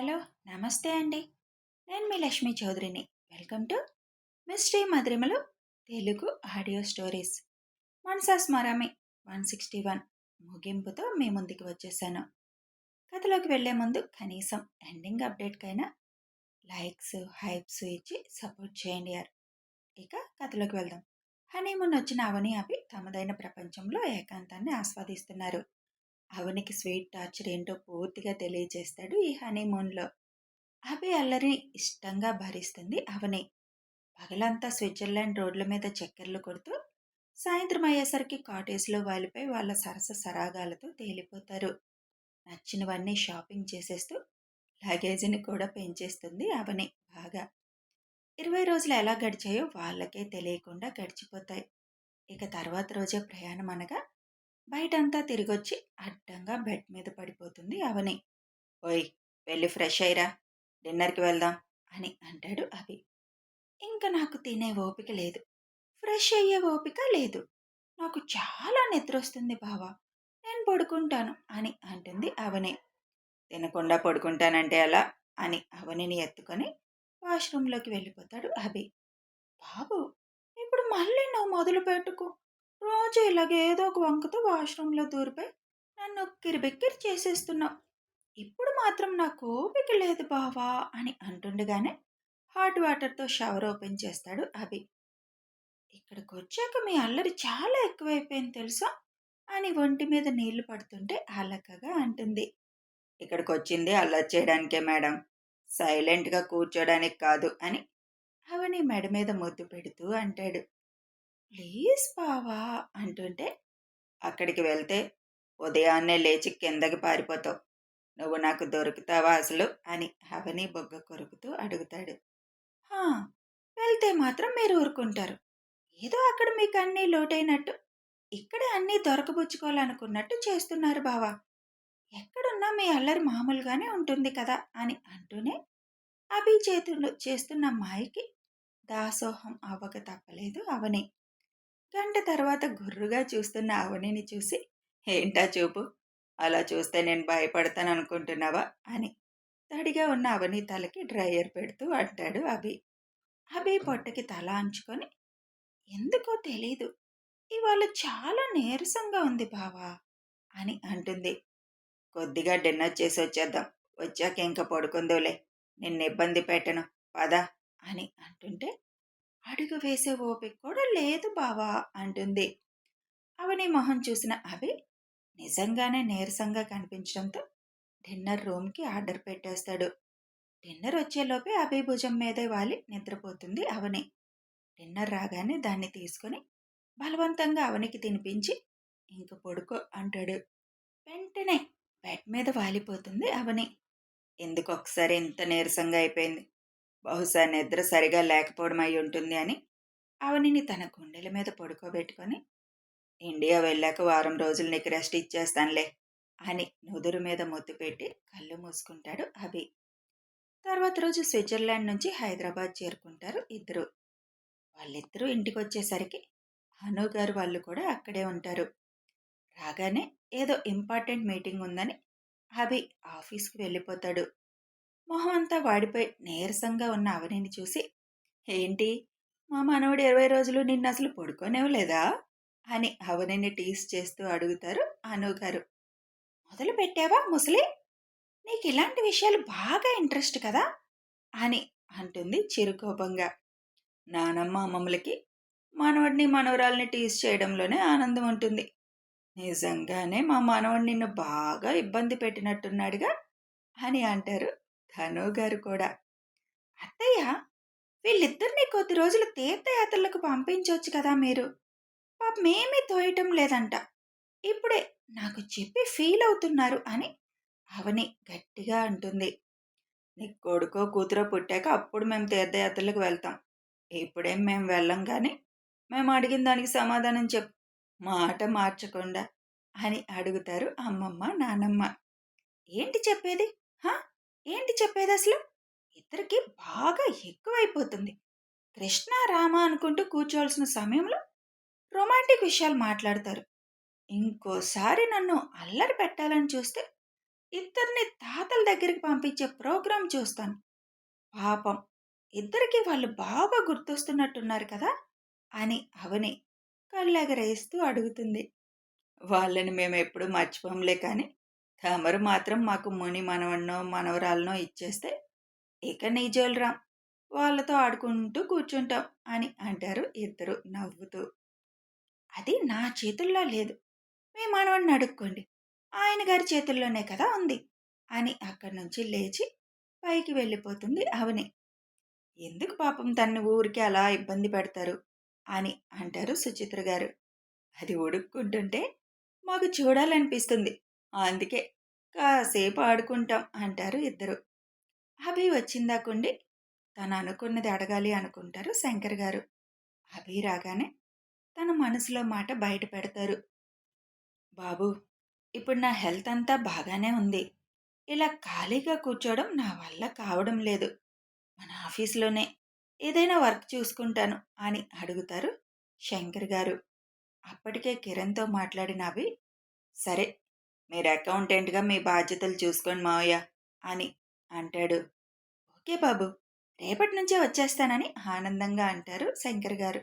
Hello, నమస్తే అండి. నేను మీ లక్ష్మీ చౌదరిని. వెల్కమ్ టు మిస్టరీ మధురిమలు తెలుగు ఆడియో స్టోరీస్. మనసాస్మరామి 161 ముగింపుతో మీ ముందుకు వచ్చేసాను. కథలోకి వెళ్లే ముందు కనీసం ఎండింగ్ అప్డేట్కైనా లైక్స్, హైప్స్ ఇచ్చి సపోర్ట్ చేయండి యార్. ఇక కథలోకి వెళ్దాం. హనీమూన్ వచ్చిన అవని అభి తమదైన ప్రపంచంలో ఏకాంతాన్ని ఆస్వాదిస్తున్నారు. అవనికి స్వీట్ టార్చర్ ఏంటో పూర్తిగా తెలియజేస్తాడు ఈ హనీమూన్లో. అభి అల్లరి ఇష్టంగా భరిస్తుంది అవని. పగలంతా స్విట్జర్లాండ్ రోడ్ల మీద చక్కర్లు కొడుతూ సాయంత్రం అయ్యేసరికి కాటేజ్లో వాలిపై వాళ్ళ సరస సరాగాలతో తేలిపోతారు. నచ్చినవన్నీ షాపింగ్ చేసేస్తూ లగేజీని కూడా పెంచేస్తుంది అవని బాగా. 20 రోజులు ఎలా గడిచాయో వాళ్ళకే తెలియకుండా గడిచిపోతాయి. ఇక తర్వాత రోజే ప్రయాణం అనగా బయటంతా తిరిగొచ్చి అడ్డంగా బెడ్ మీద పడిపోతుంది అవని. ఓయ్, వెళ్ళి ఫ్రెష్ అయ్యిరా, డిన్నర్కి వెళ్దాం అని అంటాడు అభి. ఇంక నాకు తినే ఓపిక లేదు, ఫ్రెష్ అయ్యే ఓపిక లేదు, నాకు చాలా నిద్రొస్తుంది బావా, నేను పడుకుంటాను అని అంటుంది అవని. తినకుండా పడుకుంటానంటే ఎలా అని అవనిని ఎత్తుకొని వాష్రూంలోకి వెళ్ళిపోతాడు అభి. బాబు, ఇప్పుడు మళ్ళీ నువ్వు మొదలు పెట్టుకో. రోజు ఇలాగ ఏదో ఒక వంకతో వాష్రూంలో దూరిపోయి నన్ను కిరిబిక్కిరి చేసేస్తున్నావు. ఇప్పుడు మాత్రం నాకు ఓపిక లేదు బావా అని అంటుండగానే హాట్ వాటర్తో షవర్ ఓపెన్ చేస్తాడు అభి. ఇక్కడికి వచ్చాక మీ అల్లరి చాలా ఎక్కువైపోయింది తెలుసా అని ఒంటి మీద నీళ్లు పడుతుంటే అలకగా అంటుంది. ఇక్కడికి వచ్చింది అల్లరి చేయడానికే మేడం, సైలెంట్గా కూర్చోడానికి కాదు అని అవని మెడ మీద ముద్దు పెడుతూ అంటాడు. ప్లీజ్ బావా అంటుంటే, అక్కడికి వెళ్తే ఉదయాన్నే లేచి కిందకి పారిపోతావు, నువ్వు నాకు దొరుకుతావా అసలు అని అవని బొగ్గ కొరుకుతూ అడుగుతాడు. హా, వెళ్తే మాత్రం మీరు ఊరుకుంటారు. ఏదో అక్కడ మీకు అన్నీ లోటైనట్టు ఇక్కడే అన్నీ దొరకబుచ్చుకోవాలనుకున్నట్టు చేస్తున్నారు బావా. ఎక్కడున్నా మీ అల్లరి మామూలుగానే ఉంటుంది కదా అని అంటూనే అభి చేతులు చేస్తున్న మాయకి దాసోహం అవ్వక తప్పలేదు అవని. గంట తర్వాత గుర్రుగా చూస్తున్న అవనిని చూసి, ఏంటా చూపు, అలా చూస్తే నేను భయపడతాను అనుకుంటున్నావా అని తడిగా ఉన్న అవని తలకి డ్రైయర్ పెడుతూ అంటాడు అభి. అభి పొట్టకి తల అంచుకొని, ఎందుకో తెలీదు, ఇవాళ చాలా నీరసంగా ఉంది బావా అని అంటుంది. కొద్దిగా డిన్నర్ చేసి వచ్చేద్దాం, వచ్చాక ఇంక పడుకుందోలే, నిన్ను ఇబ్బంది పెట్టను, పదా అని అంటుంటే, అడుగు వేసే ఓపిక కూడా లేదు బావా అంటుంది. అవని మొహం చూసిన అభి నిజంగానే నీరసంగా కనిపించడంతో డిన్నర్ రూమ్కి ఆర్డర్ పెట్టేస్తాడు. డిన్నర్ వచ్చేలోపే అభి భుజం మీదే వాలి నిద్రపోతుంది అవని. డిన్నర్ రాగానే దాన్ని తీసుకొని బలవంతంగా అవనికి తినిపించి ఇంక పడుకో అంటాడు. వెంటనే బెడ్ మీద వాలిపోతుంది అవని. ఎందుకు ఒకసారి ఇంత నీరసంగా అయిపోయింది, బహుశా నిద్ర సరిగా లేకపోవడం అయి ఉంటుంది అని అవనిని తన గుండెల మీద పడుకోబెట్టుకొని, ఇండియా వెళ్ళాక వారం రోజులు నీకు రెస్ట్ ఇచ్చేస్తానులే అని నుదురు మీద ముద్దు పెట్టి కళ్ళు మూసుకుంటాడు అభి. తర్వాత రోజు స్విట్జర్లాండ్ నుంచి హైదరాబాద్ చేరుకుంటారు ఇద్దరు. వాళ్ళిద్దరూ ఇంటికి వచ్చేసరికి అను గారు వాళ్ళు కూడా అక్కడే ఉంటారు. రాగానే ఏదో ఇంపార్టెంట్ మీటింగ్ ఉందని అభి ఆఫీస్కి వెళ్ళిపోతాడు. మొహం అంతా వాడిపోయి నీరసంగా ఉన్న అవనిని చూసి, ఏంటి, మా మనవడు 20 రోజులు నిన్ను అసలు పడుకోనివ్వలేదా అని అవనిని టీస్ చేస్తూ అడుగుతారు అనుగారు. మొదలు పెట్టావా ముసలి, నీకు ఇలాంటి విషయాలు బాగా ఇంట్రెస్ట్ కదా అని అంటుంది చిరుకోపంగా. నానమ్మ అమ్మమ్మలకి మనవడిని మనవరాల్ని టీస్ చేయడంలోనే ఆనందం ఉంటుంది. నిజంగానే మా మనవడు నిన్ను బాగా ఇబ్బంది పెట్టినట్టున్నాడుగా అని అంటారు ధను గారు కూడా. అత్తయ్య, వీళ్ళిద్దరినీ కొద్ది రోజులు తీర్థయాత్రలకు పంపించవచ్చు కదా మీరు, పాపమేమీ తోయటం లేదంట, ఇప్పుడే నాకు చెప్పి ఫీల్ అవుతున్నారు అని అవని గట్టిగా అంటుంది. నీకు కొడుకో కూతురో పుట్టాక అప్పుడు మేము తీర్థయాత్రలకు వెళ్తాం, ఇప్పుడేం మేము వెళ్ళం కానీ మేము అడిగిన దానికి సమాధానం చెప్పు, మాట మార్చకుండా అని అడుగుతారు అమ్మమ్మ నానమ్మ. ఏంటి చెప్పేది, హా, ఏంటి చెప్పేది అసలు, ఇద్దరికి బాగా ఎక్కువైపోతుంది. కృష్ణ రామ అనుకుంటూ కూర్చోవలసిన సమయంలో రొమాంటిక్ విషయాలు మాట్లాడతారు. ఇంకోసారి నన్ను అల్లరి పెట్టాలని చూస్తే ఇద్దరిని తాతల దగ్గరికి పంపించే ప్రోగ్రాం చూస్తాను. పాపం ఇద్దరికి వాళ్ళు బాగా గుర్తొస్తున్నట్టున్నారు కదా అని అవని కళ్ళెగరేస్తూ అడుగుతుంది. వాళ్ళని మేమెప్పుడూ మర్చిపోంలే కానీ, తమరు మాత్రం మాకు ముని మనవడినో, మనవరాలినో ఇచ్చేస్తే ఇక నీ జోలిరాం. వాళ్ళతో ఆడుకుంటూ కూర్చుంటాం అని అంటారు ఇద్దరు నవ్వుతూ. అది నా చేతుల్లో లేదు. మీ మనవడిని అడుక్కోండి. ఆయన గారి చేతుల్లోనే కదా ఉంది అని అక్కడి నుంచి లేచి పైకి వెళ్ళిపోతుంది అవని. ఎందుకు పాపం తన్ని ఊరికే అలా ఇబ్బంది పెడతారు అని అంటారు సుచిత్ర గారు. అది ఉడుక్కుంటుంటే మాకు చూడాలనిపిస్తుంది. అందుకే కాసేపు ఆడుకుంటాం అంటారు ఇద్దరు. అభి వచ్చిందాకుండి తను అనుకున్నది అడగాలి అనుకుంటారు శంకర్ గారు. అభి రాగానే తన మనసులో మాట బయట పెడతారు. బాబు, ఇప్పుడు నా హెల్త్ అంతా బాగానే ఉంది. ఇలా ఖాళీగా కూర్చోవడం నా వల్ల కావడం లేదు. మన ఆఫీస్లోనే ఏదైనా వర్క్ చూసుకుంటాను అని అడుగుతారు శంకర్ గారు. అప్పటికే కిరణ్తో మాట్లాడిన అభి, సరే మీరు అకౌంటెంట్గా మీ బాధ్యతలు చూసుకోండి మావయ్య అని అంటాడు. ఓకే బాబు, రేపటి నుంచే వచ్చేస్తానని ఆనందంగా అంటారు శంకర్ గారు.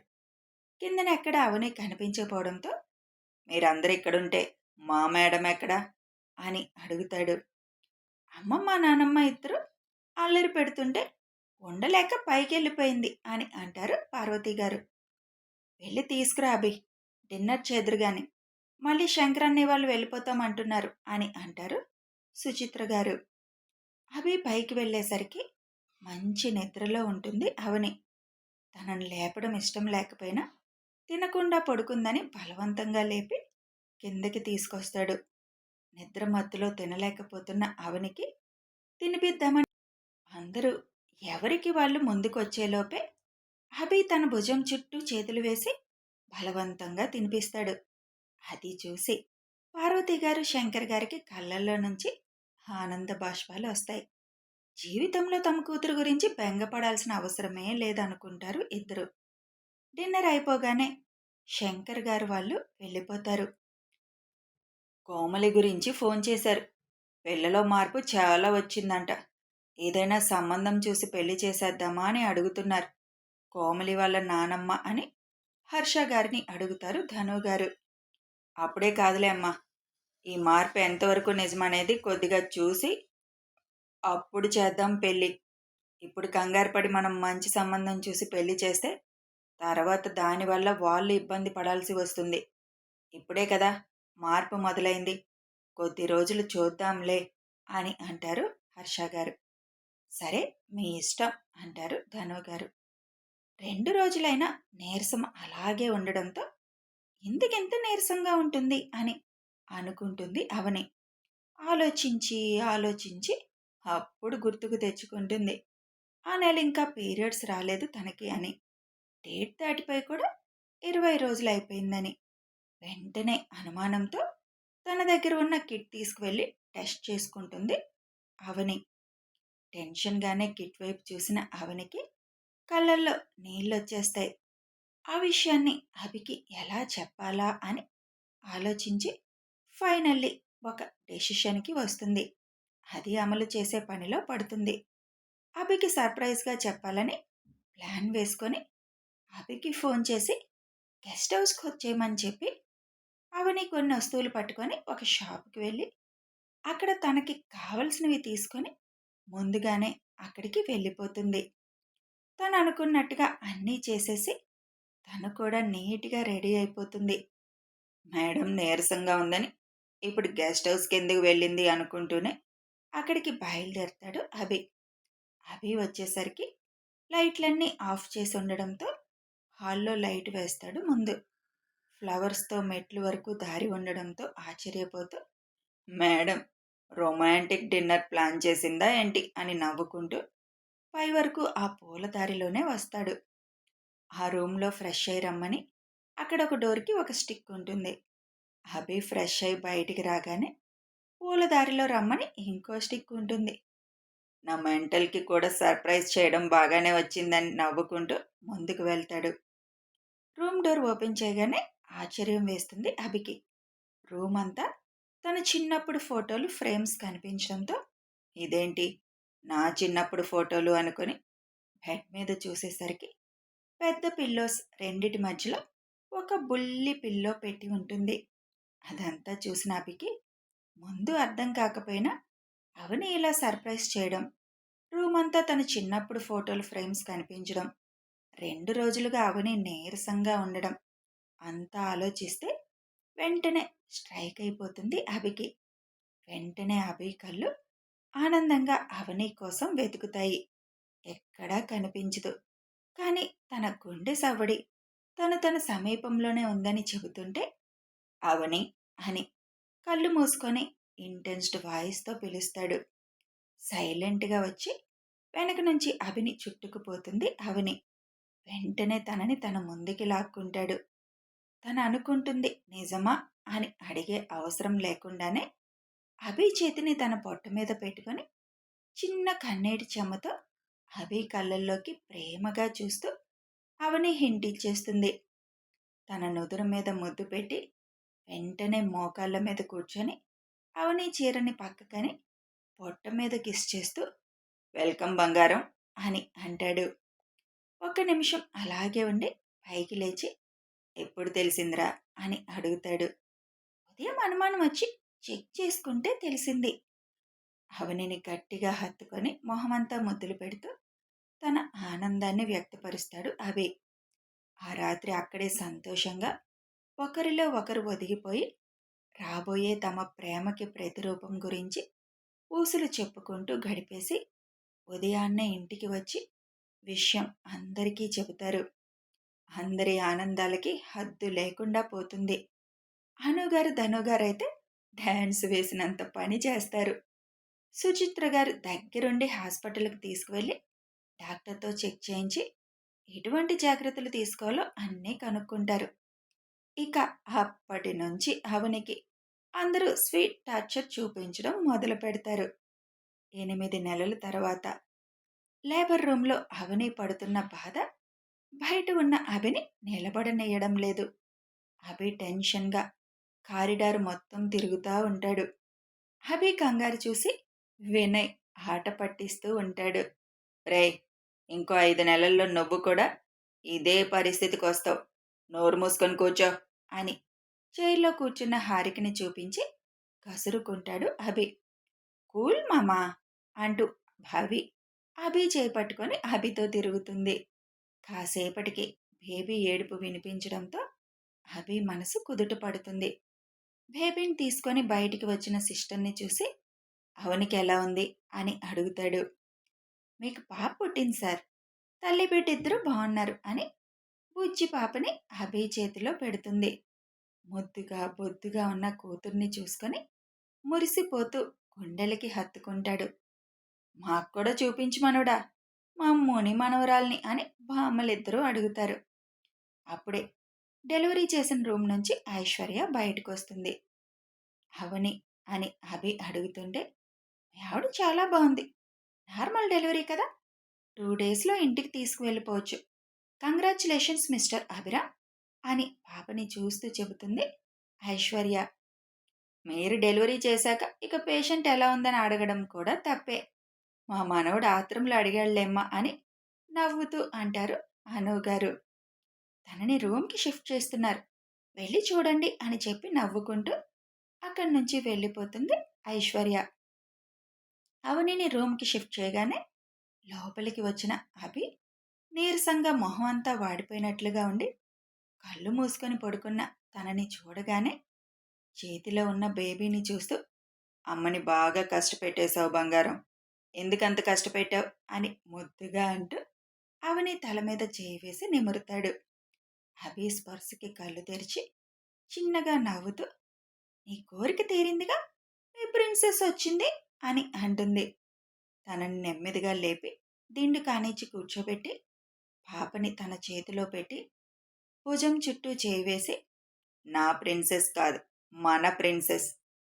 కిందన ఎక్కడ అవని కనిపించకపోవడంతో మీరందరూ ఇక్కడుంటే మా మేడం ఎక్కడా అని అడుగుతాడు. అమ్మమ్మ నానమ్మ ఇద్దరు అల్లరి పెడుతుంటే ఉండలేక పైకెళ్ళిపోయింది అని అంటారు పార్వతి గారు. వెళ్ళి తీసుకురా అభి, డిన్నర్ చేదురుగాని, మళ్ళీ శంకరన్నయ్య వాళ్ళు వెళ్ళిపోతామంటున్నారు అని అంటారు సుచిత్ర గారు. అభి పైకి వెళ్ళేసరికి మంచి నిద్రలో ఉంటుంది అవని. తనను లేపడం ఇష్టం లేకపోయినా తినకుండా పడుకుందని బలవంతంగా లేపి కిందకి తీసుకొస్తాడు. నిద్ర మత్తులో తినలేకపోతున్న అవనికి తినిపిద్దామని అందరూ ఎవరికి వాళ్ళు ముందుకొచ్చేలోపే అభి తన భుజం చుట్టూ చేతులు వేసి బలవంతంగా తినిపిస్తాడు. అది చూసి పార్వతి గారు శంకర్ గారికి కళ్ళల్లో నుంచి ఆనంద బాష్పాలు వస్తాయి. జీవితంలో తమ కూతురు గురించి బెంగపడాల్సిన అవసరమే లేదనుకుంటారు ఇద్దరు. డిన్నర్ అయిపోగానే శంకర్ గారు వాళ్ళు వెళ్ళిపోతారు. కోమలి గురించి ఫోన్ చేశారు. పిల్లలో మార్పు చాలా వచ్చిందంట. ఏదైనా సంబంధం చూసి పెళ్లి చేసేద్దామా అని అడుగుతున్నారు. కోమలి వాళ్ళ నానమ్మ అని హర్ష గారిని అడుగుతారు ధను గారు. అప్పుడే కాదులే అమ్మా, ఈ మార్పు ఎంతవరకు నిజమనేది కొద్దిగా చూసి అప్పుడు చేద్దాం పెళ్ళి. ఇప్పుడు కంగారు పడి మనం మంచి సంబంధం చూసి పెళ్లి చేస్తే తర్వాత దానివల్ల వాళ్ళు ఇబ్బంది పడాల్సి వస్తుంది. ఇప్పుడే కదా మార్పు మొదలైంది, కొద్ది రోజులు చూద్దాంలే అని అంటారు హర్ష గారు. సరే మీ ఇష్టం అంటారు ధను గారు. 2 రోజులైనా నీరసం అలాగే ఉండడంతో ఎందుకెంత నీరసంగా ఉంటుంది అని అనుకుంటుంది అవని. ఆలోచించి ఆలోచించి అప్పుడు గుర్తుకు తెచ్చుకుంటుంది ఆ నెల ఇంకా పీరియడ్స్ రాలేదు తనకి అని. డేట్ దాటిపోయి కూడా 20 రోజులు అయిపోయిందని. వెంటనే అనుమానంతో తన దగ్గర ఉన్న కిట్ తీసుకువెళ్ళి టెస్ట్ చేసుకుంటుంది అవని. టెన్షన్గానే కిట్ వైపు చూసిన అవనికి కళ్ళల్లో నీళ్ళొచ్చేస్తాయి. ఆ విషయాన్ని అభికి ఎలా చెప్పాలా అని ఆలోచించి ఫైనల్లీ ఒక డెసిషన్కి వస్తుంది. అది అమలు చేసే పనిలో పడుతుంది. అభికి సర్ప్రైజ్గా చెప్పాలని ప్లాన్ వేసుకొని అభికి ఫోన్ చేసి గెస్ట్ హౌస్కి వచ్చేయమని చెప్పి అవని కొన్ని వస్తువులు పట్టుకొని ఒక షాప్కి వెళ్ళి అక్కడ తనకి కావలసినవి తీసుకొని ముందుగానే అక్కడికి వెళ్ళిపోతుంది. తను అనుకున్నట్టుగా అన్నీ చేసేసి తను కూడా నీట్గా రెడీ అయిపోతుంది. మేడం నీరసంగా ఉందని ఇప్పుడు గెస్ట్ హౌస్కి ఎందుకు వెళ్ళింది అనుకుంటూనే అక్కడికి బయలుదేరతాడు అభి. అభి వచ్చేసరికి లైట్లన్నీ ఆఫ్ చేసి ఉండడంతో హాల్లో లైట్ వేస్తాడు ముందు. ఫ్లవర్స్తో మెట్లు వరకు దారి ఉండడంతో ఆశ్చర్యపోతూ, మేడం రొమాంటిక్ డిన్నర్ ప్లాన్ చేసిందా ఏంటి అని నవ్వుకుంటూ పై వరకు ఆ పూల దారిలోనే వస్తాడు. ఆ రూమ్లో ఫ్రెష్ అయి రమ్మని అక్కడ ఒక డోర్కి ఒక స్టిక్ ఉంటుంది. అభి ఫ్రెష్ అయి బయటికి రాగానే పూల దారిలో రమ్మని ఇంకో స్టిక్ ఉంటుంది. నా మెంటల్కి కూడా సర్ప్రైజ్ చేయడం బాగానే వచ్చిందని నవ్వుకుంటూ ముందుకు వెళ్తాడు. రూమ్ డోర్ ఓపెన్ చేయగానే ఆశ్చర్యం వేస్తుంది అభికి. రూమ్ అంతా తన చిన్నప్పుడు ఫోటోలు ఫ్రేమ్స్ కనిపించడంతో ఇదేంటి నా చిన్నప్పుడు ఫోటోలు అనుకొని బెడ్ మీద చూసేసరికి పెద్ద పిల్లోస్ రెండిటి మధ్యలో ఒక బుల్లి పిల్లో పెట్టి ఉంటుంది. అదంతా చూసిన అభికి ముందు అర్థం కాకపోయినా అవని ఇలా సర్ప్రైజ్ చేయడం, రూమ్ అంతా తన చిన్నప్పుడు ఫోటోలు ఫ్రేమ్స్ కనిపించడం, 2 రోజులుగా అవని నీరసంగా ఉండడం అంతా ఆలోచిస్తే వెంటనే స్ట్రైక్ అయిపోతుంది అభికి. వెంటనే అభి కళ్ళు ఆనందంగా అవని కోసం వెతుకుతాయి. ఎక్కడా కనిపించదు. కానీ తన గుండె సవ్వడి తన సమీపంలోనే ఉందని చెబుతుంటే అవని అని కళ్ళు మూసుకొని ఇంటెన్స్డ్ వాయిస్తో పిలుస్తాడు. సైలెంట్గా వచ్చి వెనక నుంచి అభిని చుట్టుకుపోతుంది అవని. వెంటనే తనని తన ముందుకి లాక్కుంటాడు. తను అనుకుంటుంది నిజమా అని అడిగే అవసరం లేకుండానే అభి చేతిని తన పొట్ట మీద పెట్టుకొని చిన్న కన్నీటి చెమ్మతో అభి కళ్ళల్లోకి ప్రేమగా చూస్తూ అవని హింట్ ఇచ్చేస్తుంది. తన నుదురు మీద ముద్దు పెట్టి వెంటనే మోకాళ్ళ మీద కూర్చొని అవని చీరని పక్కకని పొట్ట మీద కిస్ చేస్తూ వెల్కమ్ బంగారం అని అంటాడు. 1 నిమిషం అలాగే ఉండి పైకి లేచి ఎప్పుడు తెలిసిందిరా అని అడుగుతాడు. ఉదయం అనుమానం వచ్చి చెక్ చేసుకుంటే తెలిసింది. అవనిని గట్టిగా హత్తుకొని మొహమంతా ముద్దులు పెడుతూ తన ఆనందాన్ని వ్యక్తపరుస్తాడు అభి. ఆ రాత్రి అక్కడే సంతోషంగా ఒకరిలో ఒకరు ఒదిగిపోయి రాబోయే తమ ప్రేమకి ప్రతిరూపం గురించి ఊసులు చెప్పుకుంటూ గడిపేసి ఉదయాన్నే ఇంటికి వచ్చి విషయం అందరికీ చెబుతారు. అందరి ఆనందాలకి హద్దు లేకుండా పోతుంది. అనుగారు ధనుగారైతే డ్యాన్స్ వేసినంత పని చేస్తారు. సుచిత్ర గారు దగ్గరుండి హాస్పిటల్కి తీసుకువెళ్ళి డాక్టర్తో చెక్ చేయించి ఎటువంటి జాగ్రత్తలు తీసుకోవాలో అన్నీ కనుక్కుంటారు. ఇక అప్పటి నుంచి అవనికి అందరూ స్వీట్ టార్చర్ చూపించడం మొదలు పెడతారు. 8 నెలల తర్వాత లేబర్ రూమ్లో అవని పడుతున్న బాధ బయట ఉన్న అభిని నిలబడనేయడం లేదు. అభి టెన్షన్గా కారిడార్ మొత్తం తిరుగుతూ ఉంటాడు. అభి కంగారు చూసి వినయ్ ఆట పట్టిస్తూ ఉంటాడు. రేయ్, ఇంకో 5 నెలల్లో నువ్వు కూడా ఇదే పరిస్థితికి వస్తావు, నోరు మూసుకొని కూర్చో అని చైర్లో కూర్చున్న హారికని చూపించి కసురుకుంటాడు అభి. కూల్ మామా అంటూ భావి అభి చేయి పట్టుకొని అభితో తిరుగుతుంది. కాసేపటికి బేబీ ఏడుపు వినిపించడంతో అభి మనసు కుదుట పడుతుంది. బేబీని తీసుకొని బయటికి వచ్చిన సిస్టర్ని చూసి అవనికి ఎలా ఉంది అని అడుగుతాడు. మీకు పాప పుట్టింది సార్, తల్లి బిడ్డ ఇద్దరు బాగున్నారు అని బుజ్జి పాపని అభి చేతిలో పెడుతుంది. ముద్దుగా బొద్దుగా ఉన్న కూతుర్ని చూసుకొని మురిసిపోతూ గుండెలకి హత్తుకుంటాడు. మాకు కూడా చూపించు మనవడా, మా ముని మనవరాల్ని అని బామ్మలిద్దరూ అడుగుతారు. అప్పుడే డెలివరీ చేసిన రూమ్ నుంచి ఐశ్వర్య బయటకు వస్తుంది. అవని అని అభి అడుగుతుంటే ఆవిడ చాలా బాగుంది, నార్మల్ డెలివరీ కదా, 2 డేస్లో ఇంటికి తీసుకువెళ్ళిపోవచ్చు, కంగ్రాచులేషన్స్ మిస్టర్ అభిరా అని పాపని చూస్తూ చెబుతుంది ఐశ్వర్య. మీరు డెలివరీ చేశాక ఇక పేషెంట్ ఎలా ఉందని అడగడం కూడా తప్పే, మా మనవడు ఆత్రంలో అడిగాడులేమ్మా అని నవ్వుతూ అంటారు అనుగారు. తనని రూమ్కి షిఫ్ట్ చేస్తున్నారు, వెళ్ళి చూడండి అని చెప్పి నవ్వుకుంటూ అక్కడి నుంచి వెళ్ళిపోతుంది ఐశ్వర్య. అవనిని రూమ్కి షిఫ్ట్ చేయగానే లోపలికి వచ్చిన అభి నీరసంగా మొహం అంతా వాడిపోయినట్లుగా ఉండి కళ్ళు మూసుకొని పడుకున్న తనని చూడగానే చేతిలో ఉన్న బేబీని చూస్తూ అమ్మని బాగా కష్టపెట్టేశావు బంగారం, ఎందుకంత కష్టపెట్టావు అని ముద్దుగా అంటూ అవని తల మీద చేయి వేసి నిమురుతాడు. అభి స్పర్శకి కళ్ళు తెరిచి చిన్నగా నవ్వుతూ నీ కోరిక తీరిందిగా, మీ ప్రిన్సెస్ వచ్చింది అని అంటుంది. తనని నెమ్మదిగా లేపి దిండు కానిచ్చి కూర్చోబెట్టి పాపని తన చేతిలో పెట్టి భుజం చుట్టూ చేయి వేసి నా ప్రిన్సెస్ కాదు, మన ప్రిన్సెస్,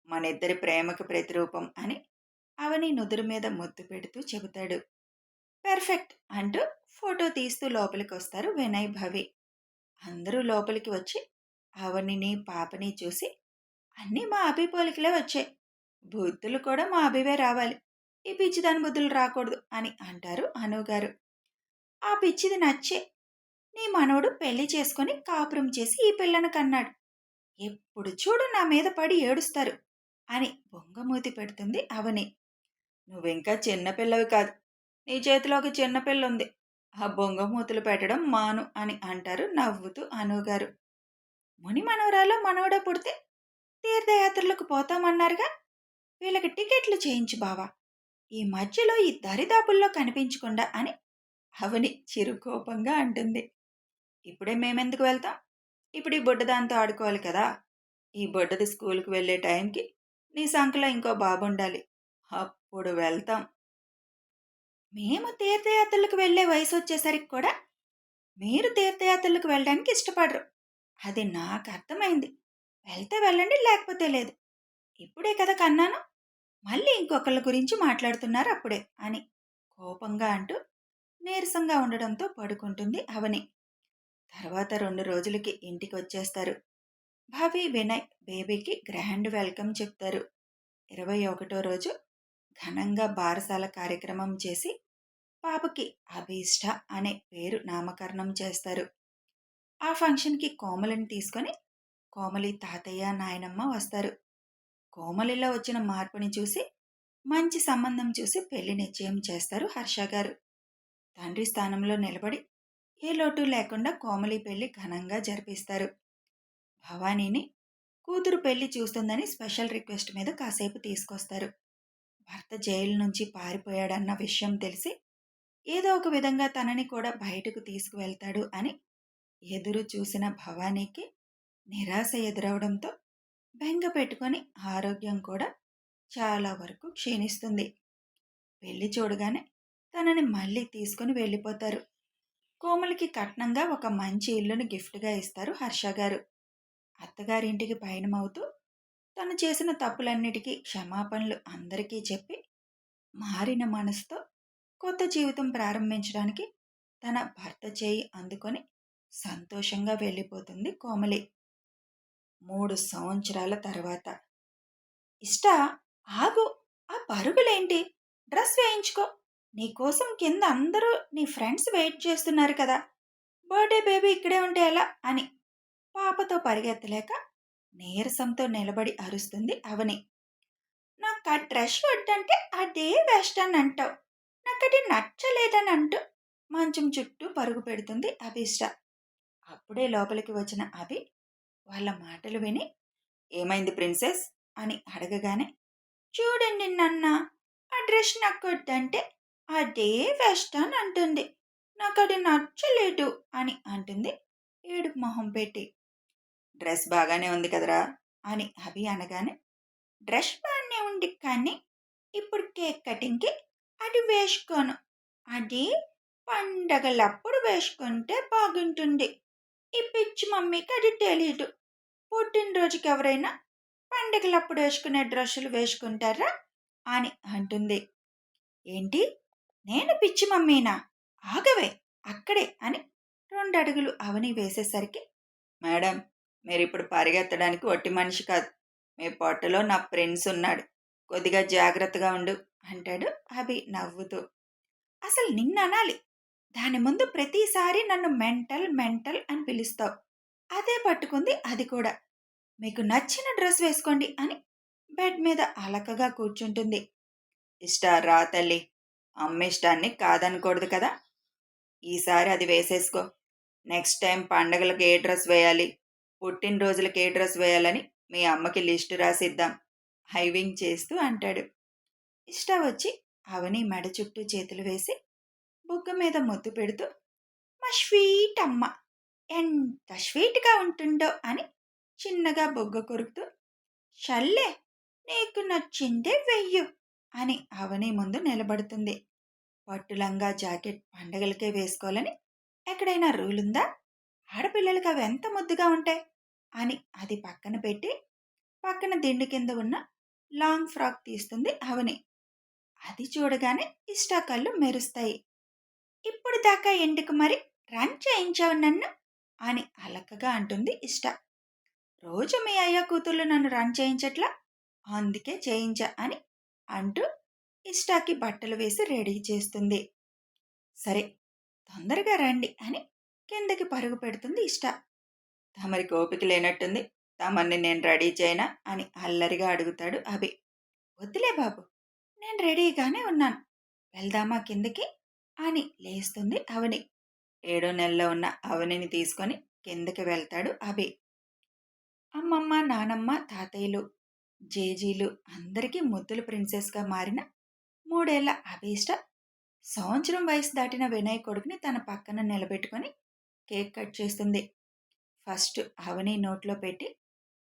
మనిద్దరి ప్రేమకు ప్రతిరూపం అని అవని నుదురు మీద ముద్దు పెడుతూ చెబుతాడు. పెర్ఫెక్ట్ అంటూ ఫోటో తీస్తూ లోపలికి వస్తారు వినయ్ భవి. అందరూ లోపలికి వచ్చి అవనిని పాపని చూసి అన్నీ మా అభి పోలికలే వచ్చాయి. బుద్ధులు కూడా మా అభివే రావాలి. ఈ పిచ్చిదాని బుద్ధులు రాకూడదు అని అంటారు అనుగారు. ఆ పిచ్చిది నచ్చే నీ మనవడు పెళ్లి చేసుకొని కాపురం చేసి ఈ పిల్లను కన్నాడు. ఎప్పుడు చూడు నా మీద పడి ఏడుస్తారు అని బొంగమూతి పెడుతుంది అవని. నువ్వింకా చిన్నపిల్లవి కాదు. నీ చేతిలో ఒక చిన్నపిల్లుంది. ఆ బొంగమూతులు పెట్టడం మాను అని అంటారు నవ్వుతూ అనుగారు. ముని మనవరాలో మనవడో పుడితే తీర్థయాత్రలకు పోతామన్నారుగా. వీళ్ళకి టికెట్లు చేయించు బావా. ఈ మధ్యలో ఈ దరిదాపుల్లో కనిపించకుండా అని అవని చిరుకోపంగా అంటుంది. ఇప్పుడే మేమెందుకు వెళ్తాం? ఇప్పుడు ఈ బుడ్డదాంతో ఆడుకోవాలి కదా. ఈ బుడ్డది స్కూల్కి వెళ్ళే టైంకి నీ సంకలో ఇంకో బాబుండాలి. అప్పుడు వెళ్తాం. మేము తీర్థయాత్రలకు వెళ్ళే వయసు వచ్చేసరికి కూడా మీరు తీర్థయాత్రలకు వెళ్ళడానికి ఇష్టపడరు. అది నాకు అర్థమైంది. వెళ్తే వెళ్ళండి, లేకపోతే లేదు. ఇప్పుడే కదా కన్నాను, మళ్ళీ ఇంకొకళ్ళ గురించి మాట్లాడుతున్నారు అప్పుడే అని కోపంగా అంటూ నీరసంగా ఉండడంతో పడుకుంటుంది అవని. తర్వాత 2 రోజులకి ఇంటికి వచ్చేస్తారు. భావి వినయ్ బేబీకి గ్రాండ్ వెల్కమ్ చెప్తారు. 21వ రోజు ఘనంగా బారసాల కార్యక్రమం చేసి పాపకి అభీష్ట అనే పేరు నామకరణం చేస్తారు. ఆ ఫంక్షన్కి కోమలిని తీసుకొని కోమలి తాతయ్య నాయనమ్మ వస్తారు. కోమలిలో వచ్చిన మార్పుని చూసి మంచి సంబంధం చూసి పెళ్లి నిశ్చయం చేస్తారు హర్ష గారు. తండ్రి స్థానంలో నిలబడి ఏ లోటు లేకుండా కోమలి పెళ్లి ఘనంగా జరిపిస్తారు. భవానీని కూతురు పెళ్లి చూస్తుందని స్పెషల్ రిక్వెస్ట్ మీద కాసేపు తీసుకొస్తారు. భర్త జైలు నుంచి పారిపోయాడన్న విషయం తెలిసి ఏదో ఒక విధంగా తనని కూడా బయటకు తీసుకువెళ్తాడు అని ఎదురు చూసిన భవానీకి నిరాశ ఎదురవడంతో బెంగ పెట్టుకొని ఆరోగ్యం కూడా చాలా వరకు క్షీణిస్తుంది. పెళ్లి చూడగానే తనని మళ్ళీ తీసుకుని వెళ్ళిపోతారు. కోమలికి కట్నంగా ఒక మంచి ఇల్లుని గిఫ్ట్గా ఇస్తారు హర్ష గారు. అత్తగారింటికి పయనమవుతూ తను చేసిన తప్పులన్నిటికీ క్షమాపణలు అందరికీ చెప్పి మారిన మనసుతో కొత్త జీవితం ప్రారంభించడానికి తన భర్త చేయి అందుకొని సంతోషంగా వెళ్ళిపోతుంది కోమలి. 3 సంవత్సరాల తర్వాత. ఇష్ట, ఆగు. ఆ పరుగులేంటి? డ్రెస్ వేయించుకో. నీకోసం కింద అందరూ నీ ఫ్రెండ్స్ వెయిట్ చేస్తున్నారు కదా. బర్త్డే బేబీ ఇక్కడే ఉంటే ఎలా అని పాపతో పరిగెత్తలేక నీరసంతో నిలబడి అరుస్తుంది అవని. నాకు ఆ డ్రెస్ వద్దంటే అదే వెస్టర్న్ అంటావు. నాకది నచ్చలేదని అంటూ మంచం చుట్టూ పరుగు పెడుతుంది అభిష్ట. అప్పుడే లోపలికి వచ్చిన అభి వాళ్ళ మాటలు విని ఏమైంది ప్రిన్సెస్ అని అడగగానే, చూడండి నాన్న, ఆ డ్రెస్ నాకు వద్దంటే అదే వెస్టర్న్ అంటుంది. నాకు అది నచ్చలేదు అని అంటుంది ఏడుపు మొహం పెట్టి. డ్రెస్ బాగానే ఉంది కదరా అని అభి అనగానే, డ్రెస్ బాగానే ఉంది కానీ ఇప్పుడు కేక్ కటింగ్కి అది వేసుకోను. అది పండగలప్పుడు వేసుకుంటే బాగుంటుంది. ఈ పిచ్చి మమ్మీకి అది తెలీదు. పుట్టినరోజుకి ఎవరైనా పండగలప్పుడు వేసుకునే డ్రెస్సులు వేసుకుంటారా అని అంటుంది. ఏంటి, నేను పిచ్చి మమ్మీనా? ఆగవే అక్కడే అని 2 అడుగులు అవని వేసేసరికి, మేడం, మీరిప్పుడు పరిగెత్తడానికి ఒట్టి మనిషి కాదు. మీ పొట్టలో నా ప్రిన్స్ ఉన్నాడు. కొద్దిగా జాగ్రత్తగా ఉండు అంటాడు అభి నవ్వుతూ. అసలు నిన్ననాలి. దాని ముందు ప్రతిసారి నన్ను మెంటల్ మెంటల్ అని పిలుస్తావు. అదే పట్టుకుంది అది కూడా. మీకు నచ్చిన డ్రెస్ వేసుకోండి అని బెడ్ మీద అలకగా కూర్చుంటుంది. రా తల్లి, అమ్మ ఇష్టాన్ని కాదనకూడదు కదా. ఈసారి అది వేసేసుకో. నెక్స్ట్ టైం పండగలకు ఏ డ్రెస్ వేయాలి, పుట్టినరోజులకు ఏ డ్రెస్ వేయాలని మీ అమ్మకి లిస్టు రాసిద్దాం హైవింగ్ చేస్తూ అంటాడు. ఇష్ట వచ్చి అవని మెడ చుట్టూ చేతులు వేసి బుగ్గ మీద ముద్దు పెడుతూ, మా స్వీట్ అమ్మ ఎంత స్వీట్గా ఉంటుందో అని చిన్నగా బొగ్గ కొరుకుతూ, చల్లే, నీకు నచ్చిందే వెయ్యు అని అవని ముందు నిలబడుతుంది. పట్టులంగా జాకెట్ పండగలకే వేసుకోవాలని ఎక్కడైనా రూల్ ఉందా? ఆడపిల్లలకి అవి ఎంత ముద్దుగా ఉంటాయి అని అది పక్కన పెట్టి పక్కన దిండు కింద ఉన్న లాంగ్ ఫ్రాక్ తీస్తుంది అవని. అది చూడగానే ఇష్టా కళ్ళు మెరుస్తాయి. ఇప్పుడు దాకా ఎందుకు మరి రన్ చేయించావు నన్ను అని అలకగా అంటుంది ఇష్ట. రోజు మీ అయ్య కూతుళ్ళు నన్ను రన్ చేయించట్లా, అందుకే చేయించా అని అంటూ ఇష్టాకి బట్టలు వేసి రెడీ చేస్తుంది. సరే, తొందరగా రండి అని కిందకి పరుగు పెడుతుంది ఇష్ట. తమరికి ఓపిక లేనట్టుంది, తమర్ని నేను రెడీ చేయనా అని అల్లరిగా అడుగుతాడు అభి. వద్దులే బాబు, నేను రెడీగానే ఉన్నాను, వెళ్దామా కిందకి అని లేస్తుంది అవని. 7 నెలల్లో ఉన్న అవనిని తీసుకొని కిందకి వెళ్తాడు అభి. అమ్మమ్మ, నానమ్మ, తాతయ్యలు, జేజీలు అందరికీ ముద్దుల ప్రిన్సెస్గా మారిన 3 ఏళ్ల అభీష్ట సంవత్సరం వయసు దాటిన వినయ్ కొడుకుని తన పక్కన నిలబెట్టుకొని కేక్ కట్ చేస్తుంది. ఫస్ట్ అవని నోట్లో పెట్టి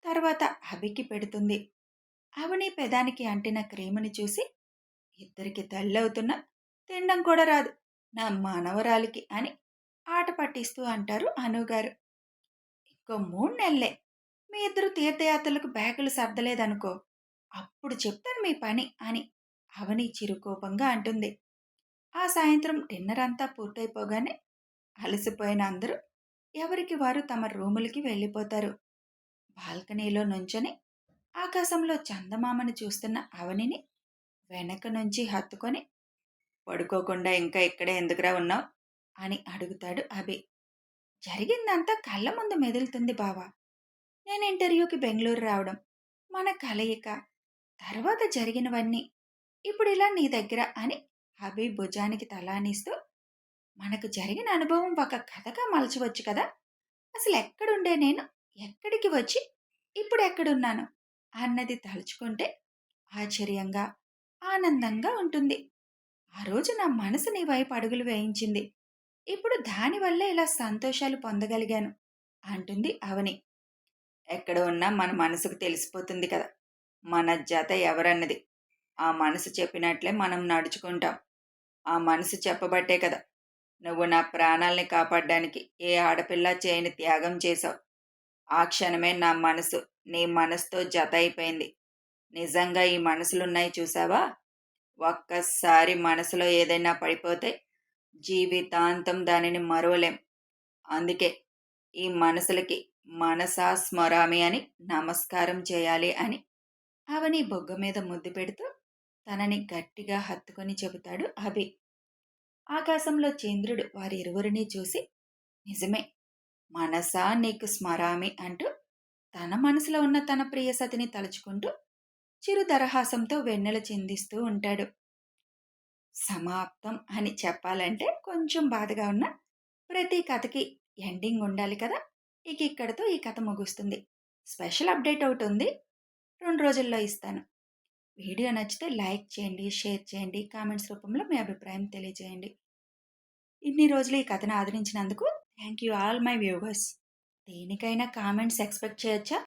తర్వాత అభికి పెడుతుంది. అవని పెదానికి అంటిన క్రీముని చూసి, ఇద్దరికి తల్లి అవుతున్నా తినడం కూడా రాదు నా మనవరాలికి అని ఆట పట్టిస్తూ అంటారు అనుగారు. ఇంకో 3 నెలలే, మీ ఇద్దరు తీర్థయాత్రలకు బ్యాగులు సర్దలేదనుకో, అప్పుడు చెప్తాను మీ పని అని అవని చిరుకోపంగా అంటుంది. ఆ సాయంత్రం డిన్నర్ అంతా పూర్తయిపోగానే అలసిపోయిన అందరూ ఎవరికి వారు తమ రూములకి వెళ్ళిపోతారు. బాల్కనీలో నుంచొని ఆకాశంలో చందమామని చూస్తున్న అవనిని వెనక నుంచి హత్తుకొని, పడుకోకుండా ఇంకా ఇక్కడే ఎందుకురా ఉన్నావు అని అడుగుతాడు అభి. జరిగిందంతా కళ్ళ ముందు మెదులుతుంది బావా. నేను ఇంటర్వ్యూకి బెంగళూరు రావడం, మన కలయిక, తర్వాత జరిగినవన్నీ ఇప్పుడు ఇలా నీ దగ్గర అని అభి భుజానికి తలానిస్తూ, మనకు జరిగిన అనుభవం ఒక కథగా మలచవచ్చు కదా. అసలు ఎక్కడుండే నేను ఎక్కడికి వచ్చి ఇప్పుడు ఎక్కడున్నాను అన్నది తలుచుకుంటే ఆశ్చర్యంగా, ఆనందంగా ఉంటుంది. ఆ రోజు నా మనసు నీ వైపు అడుగులు వేయించింది, ఇప్పుడు దానివల్లే ఇలా సంతోషాలు పొందగలిగాను అంటుంది అవని. ఎక్కడ ఉన్నా మన మనసుకు తెలిసిపోతుంది కదా మన జత ఎవరన్నది. ఆ మనసు చెప్పినట్లే మనం నడుచుకుంటాం. ఆ మనసు చెప్పబట్టే కదా నువ్వు నా ప్రాణాల్ని కాపాడడానికి ఏ ఆడపిల్ల చేయని త్యాగం చేశావు. ఆ క్షణమే నా మనసు నీ మనసుతో జత అయిపోయింది. నిజంగా ఈ మనసులున్నాయి చూసావా, ఒక్కసారి మనసులో ఏదైనా పడిపోతే జీవితాంతం దానిని మరువలేం. అందుకే ఈ మనసులకి మనసా స్మరామి అని నమస్కారం చేయాలి అని అవని బొగ్గ మీద ముద్దు పెడుతూ తనని గట్టిగా హత్తుకొని చెబుతాడు అభి. ఆకాశంలో చంద్రుడు వారిరువురిని చూసి, నిజమే, మనసా నీకు స్మరామి అంటూ తన మనసులో ఉన్న తన ప్రియసతిని తలుచుకుంటూ చిరు దరహాసంతో వెన్నెల చిందిస్తూ ఉంటాడు. సమాప్తం అని చెప్పాలంటే కొంచెం బాధగా ఉన్న ప్రతి కథకి ఎండింగ్ ఉండాలి కదా. ఇక ఇక్కడతో ఈ కథ ముగుస్తుంది. స్పెషల్ అప్డేట్ ఒకటి ఉంది, 2 రోజుల్లో ఇస్తాను. వీడియో నచ్చితే లైక్ చేయండి, షేర్ చేయండి, కామెంట్స్ రూపంలో మీ అభిప్రాయం తెలియజేయండి. ఇన్ని రోజులు ఈ కథను ఆదరించినందుకు thank you all my viewers. దేనికైనా కామెంట్స్ ఎక్స్పెక్ట్ చేయొచ్చా?